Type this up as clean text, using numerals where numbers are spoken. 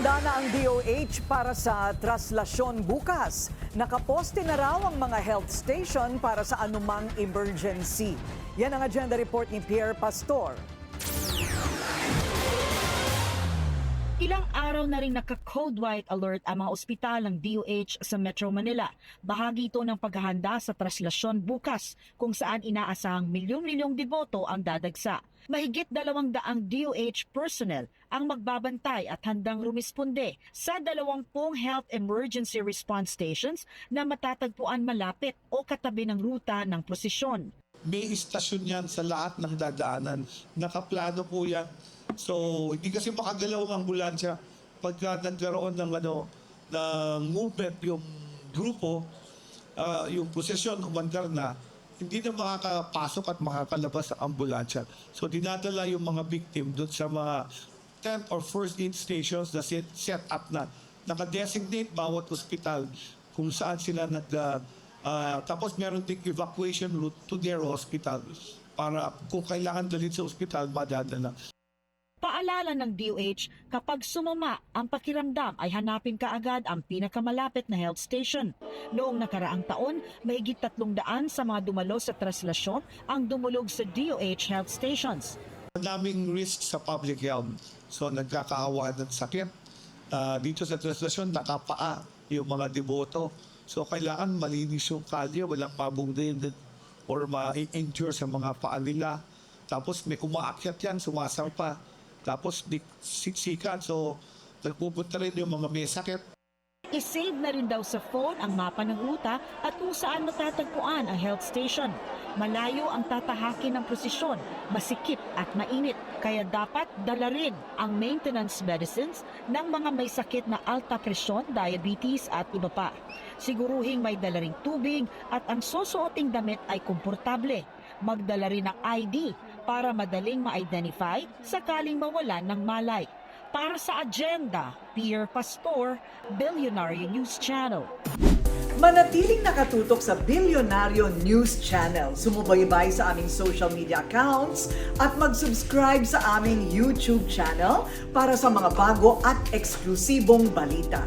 Handa na ang DOH para sa traslasyon bukas. Nakaposte na raw ang mga health station para sa anumang emergency. Yan ang agenda report ni Pierre Pastor. Ilang araw na rin naka-code white alert ang mga ospital ng DOH sa Metro Manila. Bahagi ito ng paghahanda sa traslasyon bukas kung saan inaasahang milyon-milyong deboto ang dadagsa. Mahigit 200 DOH personnel ang magbabantay at handang rumisponde sa 20 health emergency response stations na matatagpuan malapit o katabi ng ruta ng prosesyon. May istasyon yan sa lahat ng dadaanan. Nakaplano po yan. So, hindi kasi makagalaw ang ambulansya pagka nagkaroon ng movement yung grupo, yung prosesyon umandar na, hindi na makakapasok at makakalabas ang ambulansya. So, dinadala yung mga victim doon sa mga 10th or first aid stations na set up na. Naka-designate bawat hospital kung saan sila tapos meron ding evacuation route to their hospital para kung kailangan dalhin sa hospital, madadala. Paalala ng DOH, kapag sumama ang pakiramdam ay hanapin kaagad ang pinakamalapit na health station. Noong nakaraang taon, mahigit 300 sa mga dumalo sa traslasyon ang dumulog sa DOH health stations. Ang daming risk sa public health. So nagkakahawaan ng sakit. Dito sa traslasyon, nakapaa yung mga deboto. So kailangan malinis yung kalye, walang pabungdin or ma-injure sa mga paa nila. Tapos may umaakyat yan, sumasampa. Tapos siksikan, so nagpupunta rin yung mga may sakit. I-save na rin daw sa phone ang mapa ng ruta at kung saan matatagpuan ang health station. Malayo ang tatahakin ng prosesyon, masikip at mainit. Kaya dapat dala rin ang maintenance medicines ng mga may sakit na alta presyon, diabetes at iba pa. Siguruhing may dala ring tubig at ang susuoting damit ay komportable. Magdala rin ng ID para madaling ma-identify sakaling mawalan ng malay. Para sa agenda, Pierre Pastor, Billionaire News Channel. Manatiling nakatutok sa Billionaire News Channel. Sumubaybay sa aming social media accounts at mag-subscribe sa aming YouTube channel para sa mga bago at eksklusibong balita.